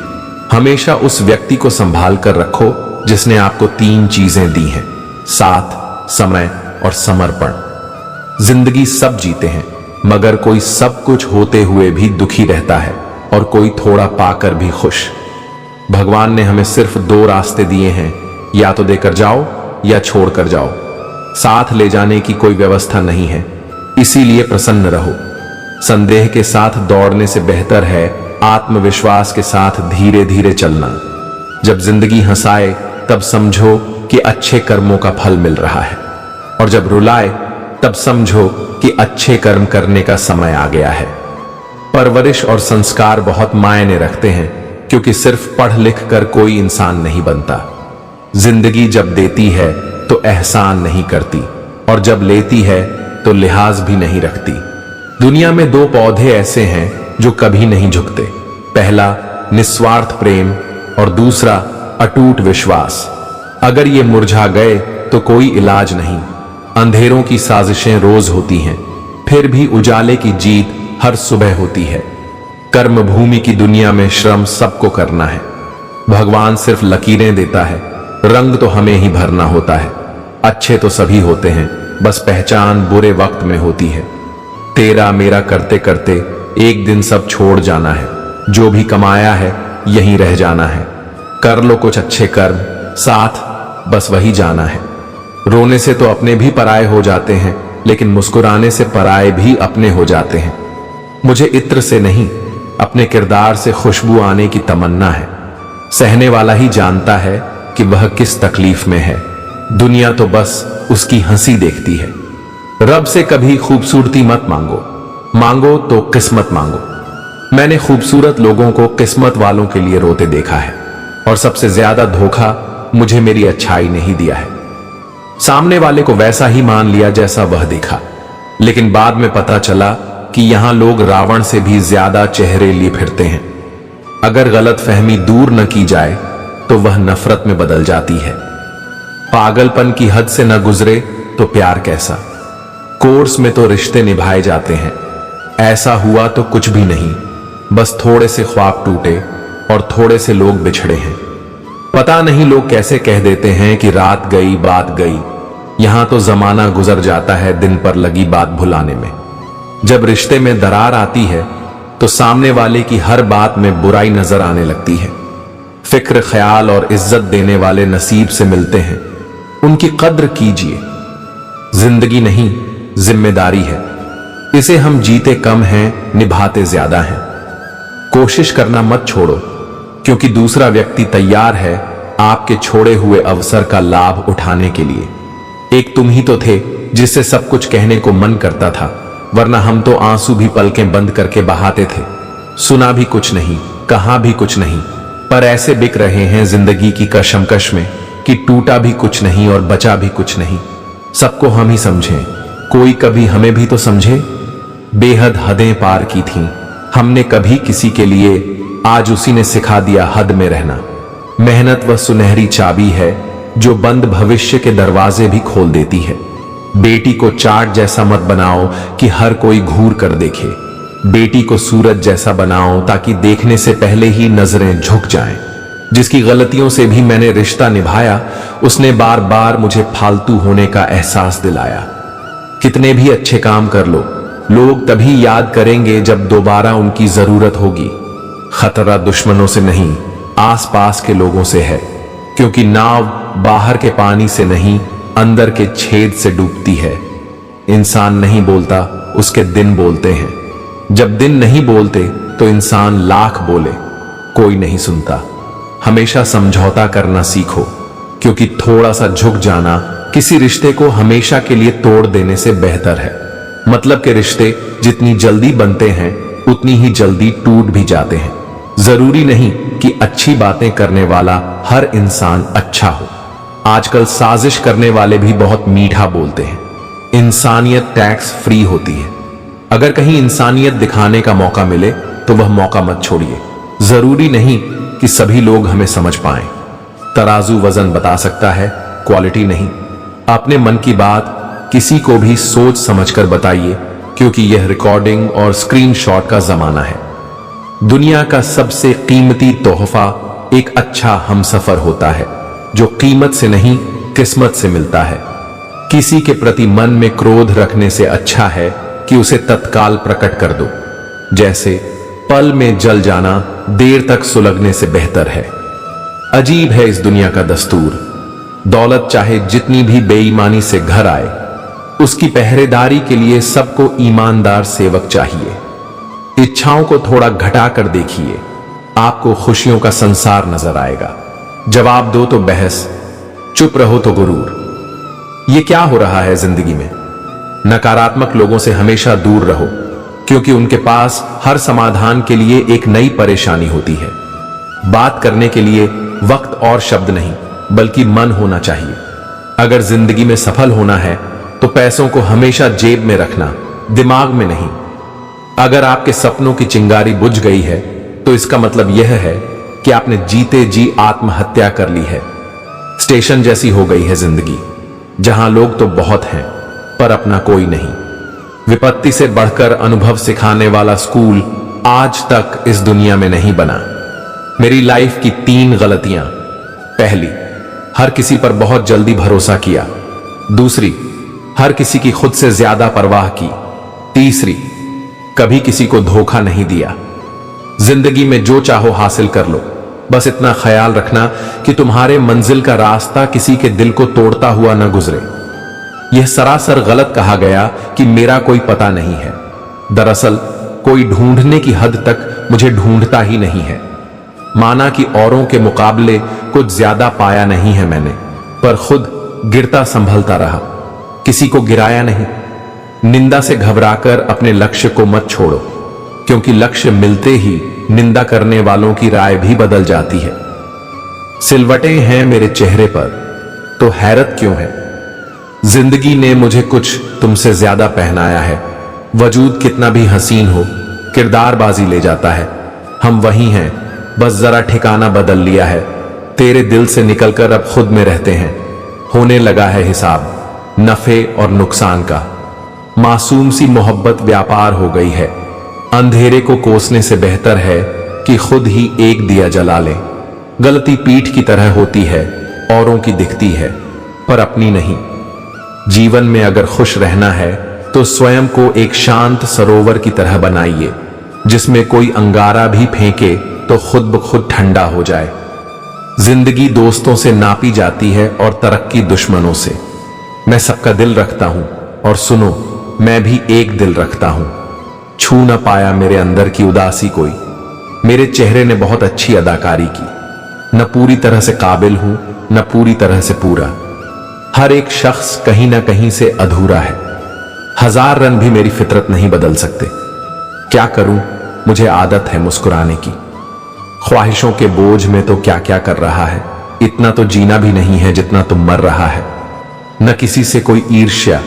हमेशा उस व्यक्ति को संभाल कर रखो जिसने आपको 3 चीजें दी हैं, साथ, समय और समर्पण। जिंदगी सब जीते हैं, मगर कोई सब कुछ होते हुए भी दुखी रहता है और कोई थोड़ा पाकर भी खुश। भगवान ने हमें सिर्फ 2 रास्ते दिए हैं, या तो देकर जाओ या छोड़ कर जाओ। साथ ले जाने की कोई व्यवस्था नहीं है, इसीलिए प्रसन्न रहो। संदेह के साथ दौड़ने से बेहतर है आत्मविश्वास के साथ धीरे धीरे चलना। जब जिंदगी हंसाए तब समझो कि अच्छे कर्मों का फल मिल रहा है, और जब रुलाए तब समझो कि अच्छे कर्म करने का समय आ गया है। परवरिश और संस्कार बहुत मायने रखते हैं, क्योंकि सिर्फ पढ़ लिख कर कोई इंसान नहीं बनता। जिंदगी जब देती है तो एहसान नहीं करती, और जब लेती है तो लिहाज भी नहीं रखती। दुनिया में 2 पौधे ऐसे हैं जो कभी नहीं झुकते। पहला निस्वार्थ प्रेम और दूसरा अटूट विश्वास। अगर ये मुरझा गए तो कोई इलाज नहीं। अंधेरों की साजिशें रोज होती हैं, फिर भी उजाले की जीत हर सुबह होती है। कर्म भूमि की दुनिया में श्रम सबको करना है। भगवान सिर्फ लकीरें देता है, रंग तो हमें ही भरना होता है। अच्छे तो सभी होते हैं, बस पहचान बुरे वक्त में होती है। तेरा मेरा करते करते एक दिन सब छोड़ जाना है। जो भी कमाया है यहीं रह जाना है। कर लो कुछ अच्छे कर्म, साथ बस वही जाना है। रोने से तो अपने भी पराए हो जाते हैं, लेकिन मुस्कुराने से पराए भी अपने हो जाते हैं। मुझे इत्र से नहीं, अपने किरदार से खुशबू आने की तमन्ना है। सहने वाला ही जानता है कि वह किस तकलीफ में है। दुनिया तो बस उसकी हंसी देखती है। रब से कभी खूबसूरती मत मांगो, मांगो तो किस्मत मांगो। मैंने खूबसूरत लोगों को किस्मत वालों के लिए रोते देखा है, और सबसे ज्यादा धोखा मुझे मेरी अच्छाई ने ही दिया है। सामने वाले को वैसा ही मान लिया जैसा वह दिखा, लेकिन बाद में पता चला कि यहां लोग रावण से भी ज्यादा चेहरे लिए फिरते हैं। अगर गलत फहमी दूर न की जाए तो वह नफरत में बदल जाती है। पागलपन की हद से न गुजरे तो प्यार कैसा। कोर्स में तो रिश्ते निभाए जाते हैं। ऐसा हुआ तो कुछ भी नहीं, बस थोड़े से ख्वाब टूटे और थोड़े से लोग बिछड़े हैं। पता नहीं लोग कैसे कह देते हैं कि रात गई बात गई। यहां तो जमाना गुजर जाता है दिन पर लगी बात भुलाने में। जब रिश्ते में दरार आती है तो सामने वाले की हर बात में बुराई नजर आने लगती है। फिक्र, ख्याल और इज्जत देने वाले नसीब से मिलते हैं, उनकी कद्र कीजिए। जिंदगी नहीं, जिम्मेदारी है। इसे हम जीते कम हैं, निभाते ज्यादा हैं। कोशिश करना मत छोड़ो, क्योंकि दूसरा व्यक्ति तैयार है आपके छोड़े हुए अवसर का लाभ उठाने के लिए। एक तुम ही तो थे जिससे सब कुछ कहने को मन करता था, वरना हम तो आंसू भी पलकें बंद करके बहाते थे। सुना भी कुछ नहीं, कहा भी कुछ नहीं, पर ऐसे बिक रहे हैं जिंदगी की कशमकश में कि टूटा भी कुछ नहीं और बचा भी कुछ नहीं। सबको हम ही समझें, कोई कभी हमें भी तो समझे। बेहद हदें पार की थीं हमने कभी किसी के लिए, आज उसी ने सिखा दिया हद में रहना। मेहनत वह सुनहरी चाबी है जो बंद भविष्य के दरवाजे भी खोल देती है। बेटी को चाट जैसा मत बनाओ कि हर कोई घूर कर देखे। बेटी को सूरज जैसा बनाओ ताकि देखने से पहले ही नजरें झुक जाएं। जिसकी गलतियों से भी मैंने रिश्ता निभाया, उसने बार बार मुझे फालतू होने का एहसास दिलाया। कितने भी अच्छे काम कर लो, लोग तभी याद करेंगे जब दोबारा उनकी जरूरत होगी। खतरा दुश्मनों से नहीं, आसपास के लोगों से है, क्योंकि नाव बाहर के पानी से नहीं, अंदर के छेद से डूबती है। इंसान नहीं बोलता, उसके दिन बोलते हैं। जब दिन नहीं बोलते तो इंसान लाख बोले, कोई नहीं सुनता। हमेशा समझौता करना सीखो, क्योंकि थोड़ा सा झुक जाना किसी रिश्ते को हमेशा के लिए तोड़ देने से बेहतर है। मतलब के रिश्ते जितनी जल्दी बनते हैं उतनी ही जल्दी टूट भी जाते हैं। जरूरी नहीं कि अच्छी बातें करने वाला हर इंसान अच्छा हो। आजकल साजिश करने वाले भी बहुत मीठा बोलते हैं। इंसानियत टैक्स फ्री होती है। अगर कहीं इंसानियत दिखाने का मौका मिले तो वह मौका मत छोड़िए। जरूरी नहीं कि सभी लोग हमें समझ पाएं। तराजू वजन बता सकता है, क्वालिटी नहीं। अपने मन की बात किसी को भी सोच समझकर बताइए, क्योंकि यह रिकॉर्डिंग और स्क्रीनशॉट का जमाना है। दुनिया का सबसे कीमती तोहफा एक अच्छा हमसफर होता है, जो कीमत से नहीं किस्मत से मिलता है। किसी के प्रति मन में क्रोध रखने से अच्छा है कि उसे तत्काल प्रकट कर दो। जैसे पल में जल जाना देर तक सुलगने से बेहतर है। अजीब है इस दुनिया का दस्तूर। दौलत चाहे जितनी भी बेईमानी से घर आए, उसकी पहरेदारी के लिए सबको ईमानदार सेवक चाहिए। इच्छाओं को थोड़ा घटा कर देखिए, आपको खुशियों का संसार नजर आएगा। जवाब दो तो बहस, चुप रहो तो गुरूर। ये क्या हो रहा है जिंदगी में? नकारात्मक लोगों से हमेशा दूर रहो, क्योंकि उनके पास हर समाधान के लिए एक नई परेशानी होती है। बात करने के लिए वक्त और शब्द नहीं, बल्कि मन होना चाहिए। अगर जिंदगी में सफल होना है तो पैसों को हमेशा जेब में रखना, दिमाग में नहीं। अगर आपके सपनों की चिंगारी बुझ गई है तो इसका मतलब यह है कि आपने जीते जी आत्महत्या कर ली है। स्टेशन जैसी हो गई है जिंदगी, जहां लोग तो बहुत हैं पर अपना कोई नहीं। विपत्ति से बढ़कर अनुभव सिखाने वाला स्कूल आज तक इस दुनिया में नहीं बना। मेरी लाइफ की 3 गलतियां। पहली, हर किसी पर बहुत जल्दी भरोसा किया। दूसरी, हर किसी की खुद से ज्यादा परवाह की। तीसरी, कभी किसी को धोखा नहीं दिया। जिंदगी में जो चाहो हासिल कर लो, बस इतना ख्याल रखना कि तुम्हारे मंजिल का रास्ता किसी के दिल को तोड़ता हुआ न गुजरे। यह सरासर गलत कहा गया कि मेरा कोई पता नहीं है। दरअसल कोई ढूंढने की हद तक मुझे ढूंढता ही नहीं है। माना कि औरों के मुकाबले कुछ ज्यादा पाया नहीं है मैंने, पर खुद गिरता संभलता रहा, किसी को गिराया नहीं। निंदा से घबराकर अपने लक्ष्य को मत छोड़ो, क्योंकि लक्ष्य मिलते ही निंदा करने वालों की राय भी बदल जाती है। सिलवटें हैं मेरे चेहरे पर, तो हैरत क्यों है? जिंदगी ने मुझे कुछ तुमसे ज्यादा पहनाया है। वजूद कितना भी हसीन हो, किरदारबाजी ले जाता है। हम वही हैं, बस जरा ठिकाना बदल लिया है। तेरे दिल से निकलकर अब खुद में रहते हैं। होने लगा है हिसाब नफे और नुकसान का। मासूम सी मोहब्बत व्यापार हो गई है। अंधेरे को कोसने से बेहतर है कि खुद ही एक दिया जला ले। गलती पीठ की तरह होती है, औरों की दिखती है, पर अपनी नहीं। जीवन में अगर खुश रहना है तो स्वयं को एक शांत सरोवर की तरह बनाइए, जिसमें कोई अंगारा भी फेंके तो खुद ब खुद ठंडा हो जाए। जिंदगी दोस्तों से नापी जाती है और तरक्की दुश्मनों से। मैं सबका दिल रखता हूं, और सुनो, मैं भी एक दिल रखता हूं। छू न पाया मेरे अंदर की उदासी कोई। मेरे चेहरे ने बहुत अच्छी अदाकारी की। न पूरी तरह से काबिल हूं, न पूरी तरह से पूरा। हर एक शख्स कहीं ना कहीं से अधूरा है। 1000 रन भी मेरी फितरत नहीं बदल सकते। क्या करूं, मुझे आदत है मुस्कुराने की। ख्वाहिशों के बोझ में तो क्या क्या कर रहा है। इतना तो जीना भी नहीं है जितना तुम मर रहा है। न किसी से कोई ईर्ष्या,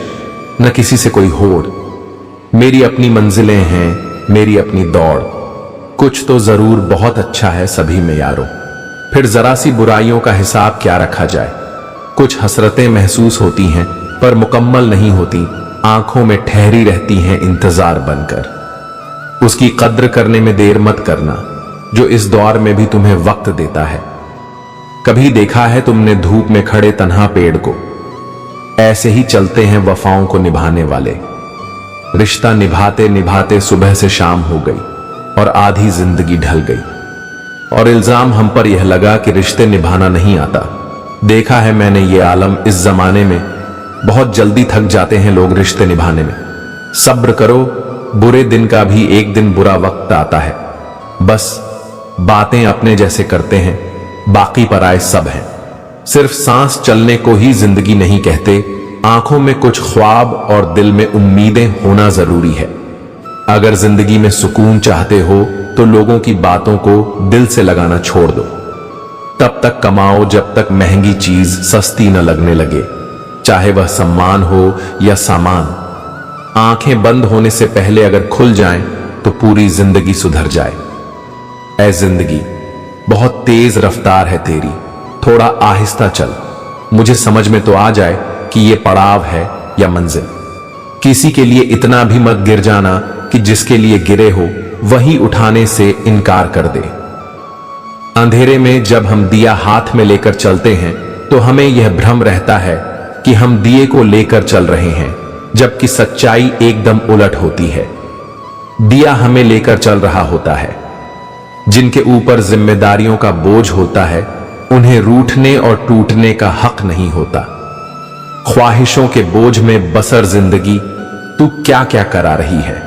न किसी से कोई होड़। मेरी अपनी मंजिलें हैं, मेरी अपनी दौड़। कुछ तो जरूर बहुत अच्छा है सभी में यारों, फिर जरा सी बुराइयों का हिसाब क्या रखा जाए। कुछ हसरतें महसूस होती हैं, पर मुकम्मल नहीं होती। आंखों में ठहरी रहती हैं इंतजार बनकर। उसकी कद्र करने में देर मत करना, जो इस दौर में भी तुम्हें वक्त देता है। कभी देखा है तुमने धूप में खड़े तन्हा पेड़ को? ऐसे ही चलते हैं वफाओं को निभाने वाले। रिश्ता निभाते निभाते सुबह से शाम हो गई और आधी जिंदगी ढल गई। और इल्जाम हम पर यह लगा कि रिश्ते निभाना नहीं आता। देखा है मैंने ये आलम इस जमाने में। बहुत जल्दी थक जाते हैं लोग रिश्ते निभाने में। सब्र करो, बुरे दिन का भी एक दिन बुरा वक्त आता है। बस बातें अपने जैसे करते हैं, बाकी पराए सब हैं। सिर्फ सांस चलने को ही जिंदगी नहीं कहते। आंखों में कुछ ख्वाब और दिल में उम्मीदें होना जरूरी है। अगर जिंदगी में सुकून चाहते हो तो लोगों की बातों को दिल से लगाना छोड़ दो। तब तक कमाओ जब तक महंगी चीज सस्ती न लगने लगे, चाहे वह सम्मान हो या सामान। आंखें बंद होने से पहले अगर खुल जाएं तो पूरी जिंदगी सुधर जाए। ऐ जिंदगी, बहुत तेज रफ्तार है तेरी, थोड़ा आहिस्ता चल। मुझे समझ में तो आ जाए कि ये पड़ाव है या मंजिल। किसी के लिए इतना भी मत गिर जाना कि जिसके लिए गिरे हो वही उठाने से इनकार कर दे। अंधेरे में जब हम दिया हाथ में लेकर चलते हैं तो हमें यह भ्रम रहता है कि हम दिए को लेकर चल रहे हैं, जबकि सच्चाई एकदम उलट होती है। दिया हमें लेकर चल रहा होता है। जिनके ऊपर जिम्मेदारियों का बोझ होता है, उन्हें रूठने और टूटने का हक नहीं होता। ख्वाहिशों के बोझ में बसर जिंदगी तू क्या क्या करा रही है।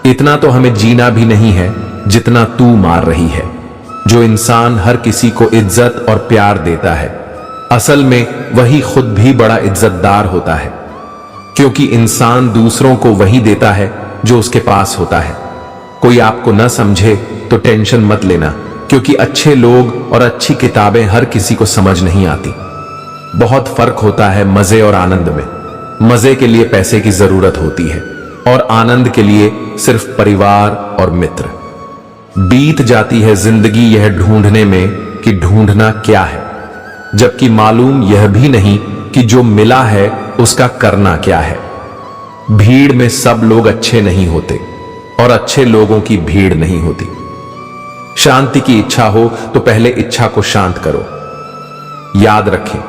इतना तो हमें जीना भी नहीं है जितना तू मार रही है। जो इंसान हर किसी को इज्जत और प्यार देता है, असल में वही खुद भी बड़ा इज्जतदार होता है, क्योंकि इंसान दूसरों को वही देता है जो उसके पास होता है। कोई आपको न समझे तो टेंशन मत लेना, क्योंकि अच्छे लोग और अच्छी किताबें हर किसी को समझ नहीं आती। बहुत फर्क होता है मजे और आनंद में। मजे के लिए पैसे की जरूरत होती है और आनंद के लिए सिर्फ परिवार और मित्र। बीत जाती है जिंदगी यह ढूंढने में कि ढूंढना क्या है, जबकि मालूम यह भी नहीं कि जो मिला है उसका करना क्या है। भीड़ में सब लोग अच्छे नहीं होते और अच्छे लोगों की भीड़ नहीं होती। शांति की इच्छा हो तो पहले इच्छा को शांत करो। याद रखें,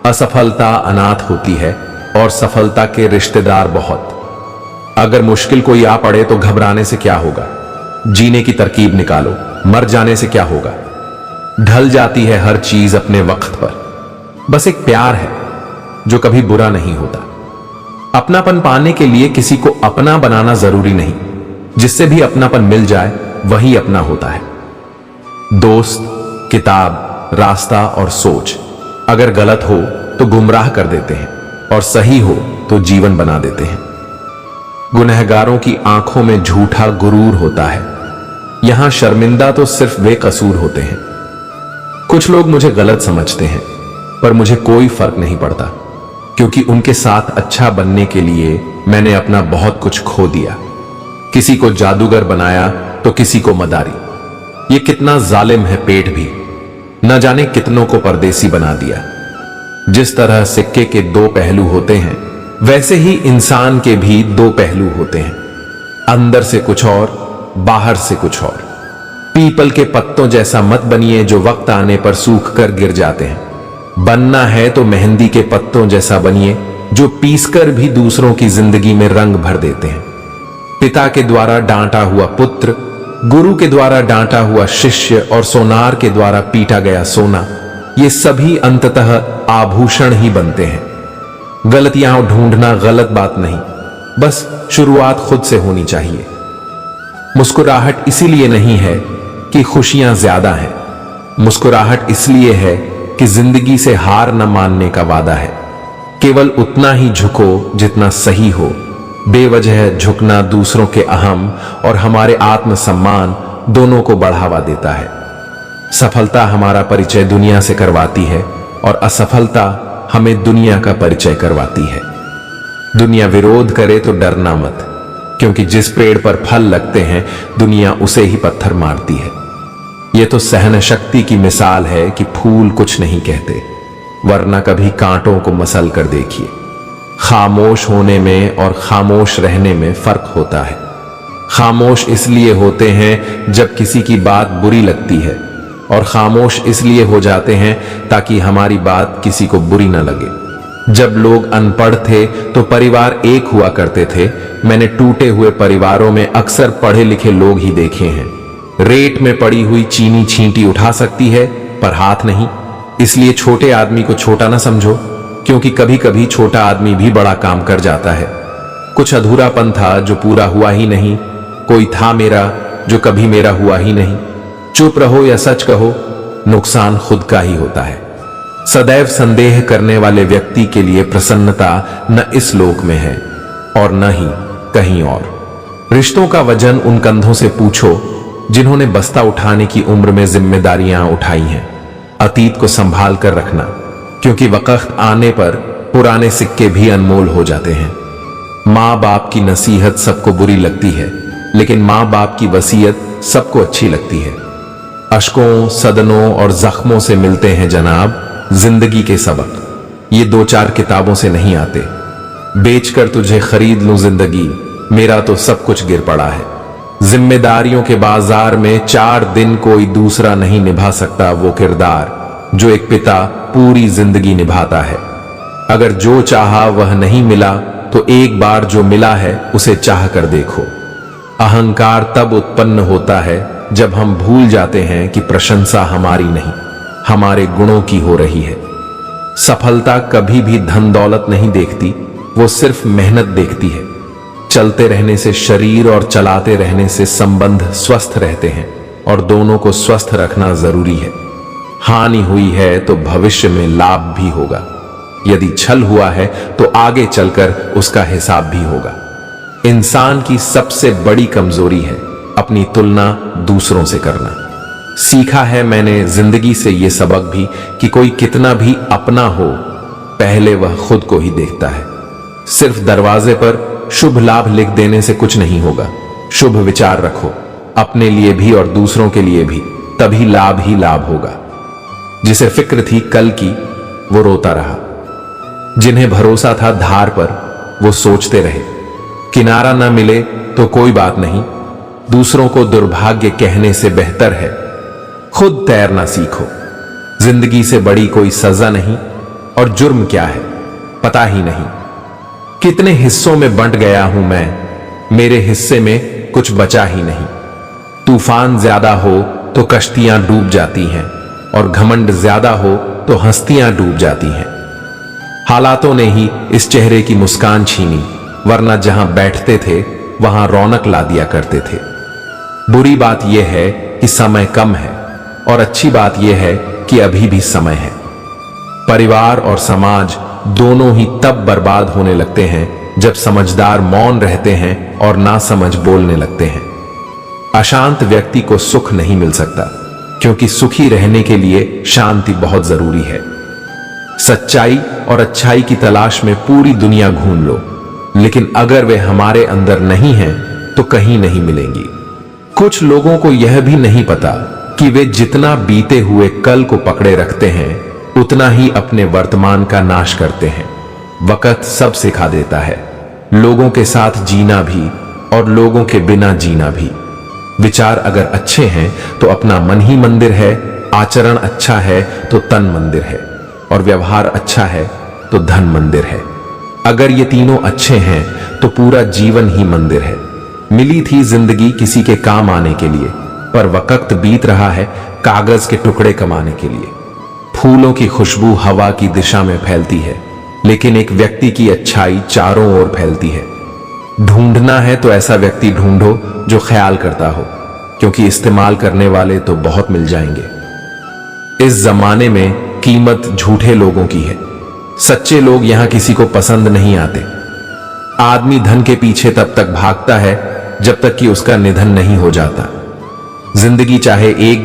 असफलता अनाथ होती है और सफलता के रिश्तेदार बहुत। अगर मुश्किल कोई आ पड़े तो घबराने से क्या होगा, जीने की तरकीब निकालो। मर जाने से क्या होगा, ढल जाती है हर चीज अपने वक्त पर। बस एक प्यार है जो कभी बुरा नहीं होता। अपनापन पाने के लिए किसी को अपना बनाना जरूरी नहीं, जिससे भी अपनापन मिल जाए वही अपना होता है। दोस्त, किताब, रास्ता और सोच अगर गलत हो तो गुमराह कर देते हैं और सही हो तो जीवन बना देते हैं। गुनहगारों की आंखों में झूठा गुरूर होता है। यहां शर्मिंदा तो सिर्फ बेकसूर होते हैं। कुछ लोग मुझे गलत समझते हैं, पर मुझे कोई फर्क नहीं पड़ता, क्योंकि उनके साथ अच्छा बनने के लिए मैंने अपना बहुत कुछ खो दिया। किसी को जादूगर बनाया तो किसी को मदारी। ये कितना जालिम है पेट भी, न जाने कितनों को परदेसी बना दिया। जिस तरह सिक्के के दो पहलू होते हैं, वैसे ही इंसान के भी दो पहलू होते हैं, अंदर से कुछ और, बाहर से कुछ और। पीपल के पत्तों जैसा मत बनिए जो वक्त आने पर सूख कर गिर जाते हैं। बनना है तो मेहंदी के पत्तों जैसा बनिए जो पीसकर भी दूसरों की जिंदगी में रंग भर देते हैं। पिता के द्वारा डांटा हुआ पुत्र, गुरु के द्वारा डांटा हुआ शिष्य और सोनार के द्वारा पीटा गया सोना, ये सभी अंततः आभूषण ही बनते हैं। गलतियां ढूंढना गलत बात नहीं, बस शुरुआत खुद से होनी चाहिए। मुस्कुराहट इसीलिए नहीं है कि खुशियां ज्यादा हैं, मुस्कुराहट इसलिए है कि जिंदगी से हार न मानने का वादा है। केवल उतना ही झुको जितना सही हो। बेवजह झुकना दूसरों के अहम और हमारे आत्मसम्मान दोनों को बढ़ावा देता है। सफलता हमारा परिचय दुनिया से करवाती है और असफलता हमें दुनिया का परिचय करवाती है। दुनिया विरोध करे तो डरना मत, क्योंकि जिस पेड़ पर फल लगते हैं दुनिया उसे ही पत्थर मारती है। यह तो सहन शक्ति की मिसाल है कि फूल कुछ नहीं कहते, वरना कभी कांटों को मसल कर देखिए। खामोश होने में और खामोश रहने में फर्क होता है। खामोश इसलिए होते हैं जब किसी की बात बुरी लगती है, और खामोश इसलिए हो जाते हैं ताकि हमारी बात किसी को बुरी न लगे। जब लोग अनपढ़ थे तो परिवार एक हुआ करते थे। मैंने टूटे हुए परिवारों में अक्सर पढ़े लिखे लोग ही देखे हैं। रेत में पड़ी हुई चीनी छींटी उठा सकती है पर हाथ नहीं। इसलिए छोटे आदमी को छोटा ना समझो, क्योंकि कभी कभी छोटा आदमी भी बड़ा काम कर जाता है। कुछ अधूरापन था जो पूरा हुआ ही नहीं, कोई था मेरा जो कभी मेरा हुआ ही नहीं। चुप रहो या सच कहो, नुकसान खुद का ही होता है। सदैव संदेह करने वाले व्यक्ति के लिए प्रसन्नता न इस लोक में है और न ही कहीं और। रिश्तों का वजन उन कंधों से पूछो जिन्होंने बस्ता उठाने की उम्र में जिम्मेदारियां उठाई हैं। अतीत को संभाल कर रखना, क्योंकि वक्त आने पर पुराने सिक्के भी अनमोल हो जाते हैं। माँ बाप की नसीहत सबको बुरी लगती है, लेकिन माँ बाप की वसीयत सबको अच्छी लगती है। अश्कों, सदनों और जख्मों से मिलते हैं जनाब जिंदगी के सबक। ये दो चार किताबों से नहीं आते। बेचकर तुझे खरीद लूं जिंदगी, मेरा तो सब कुछ गिर पड़ा है। जिम्मेदारियों के बाजार में 4 दिन कोई दूसरा नहीं निभा सकता वो किरदार जो एक पिता पूरी जिंदगी निभाता है। अगर जो चाहा वह नहीं मिला तो एक बार जो मिला है उसे चाह कर देखो। अहंकार तब उत्पन्न होता है जब हम भूल जाते हैं कि प्रशंसा हमारी नहीं, हमारे गुणों की हो रही है। सफलता कभी भी धन दौलत नहीं देखती, वो सिर्फ मेहनत देखती है। चलते रहने से शरीर और चलाते रहने से संबंध स्वस्थ रहते हैं, और दोनों को स्वस्थ रखना जरूरी है। हानि हुई है तो भविष्य में लाभ भी होगा। यदि छल हुआ है तो आगे चलकर उसका हिसाब भी होगा। इंसान की सबसे बड़ी कमजोरी है अपनी तुलना दूसरों से करना। सीखा है मैंने जिंदगी से ये सबक भी कि कोई कितना भी अपना हो, पहले वह खुद को ही देखता है। सिर्फ दरवाजे पर शुभ लाभ लिख देने से कुछ नहीं होगा। शुभ विचार रखो, अपने लिए भी और दूसरों के लिए भी, तभी लाभ ही लाभ होगा। जिसे फिक्र थी कल की, वो रोता रहा। जिन्हें भरोसा था धार पर, वो सोचते रहे। किनारा ना मिले तो कोई बात नहीं, दूसरों को दुर्भाग्य कहने से बेहतर है खुद तैरना सीखो। जिंदगी से बड़ी कोई सजा नहीं, और जुर्म क्या है पता ही नहीं। कितने हिस्सों में बंट गया हूं मैं, मेरे हिस्से में कुछ बचा ही नहीं। तूफान ज्यादा हो तो कश्तियां डूब जाती हैं, और घमंड ज्यादा हो तो हस्तियां डूब जाती हैं। हालातों ने ही इस चेहरे की मुस्कान छीनी, वरना जहां बैठते थे वहां रौनक ला दिया करते थे। बुरी बात यह है कि समय कम है, और अच्छी बात यह है कि अभी भी समय है। परिवार और समाज दोनों ही तब बर्बाद होने लगते हैं जब समझदार मौन रहते हैं और नासमझ बोलने लगते हैं। अशांत व्यक्ति को सुख नहीं मिल सकता, क्योंकि सुखी रहने के लिए शांति बहुत जरूरी है। सच्चाई और अच्छाई की तलाश में पूरी दुनिया घूम लो, लेकिन अगर वे हमारे अंदर नहीं हैं तो कहीं नहीं मिलेंगी। कुछ लोगों को यह भी नहीं पता कि वे जितना बीते हुए कल को पकड़े रखते हैं, उतना ही अपने वर्तमान का नाश करते हैं। वक्त सब सिखा देता है, लोगों के साथ जीना भी और लोगों के बिना जीना भी। विचार अगर अच्छे हैं तो अपना मन ही मंदिर है, आचरण अच्छा है तो तन मंदिर है, और व्यवहार अच्छा है तो धन मंदिर है। अगर ये तीनों अच्छे हैं तो पूरा जीवन ही मंदिर है। मिली थी जिंदगी किसी के काम आने के लिए, पर वक्त बीत रहा है कागज के टुकड़े कमाने के लिए। फूलों की खुशबू हवा की दिशा में फैलती है, लेकिन एक व्यक्ति की अच्छाई चारों ओर फैलती है। ढूंढना है तो ऐसा व्यक्ति ढूंढो जो ख्याल करता हो, क्योंकि इस्तेमाल करने वाले तो बहुत मिल जाएंगे। इस जमाने में कीमत झूठे लोगों की है, सच्चे लोग यहां किसी को पसंद नहीं आते। आदमी धन के पीछे तब तक भागता है जब तक कि उसका निधन नहीं हो जाता। जिंदगी चाहे एक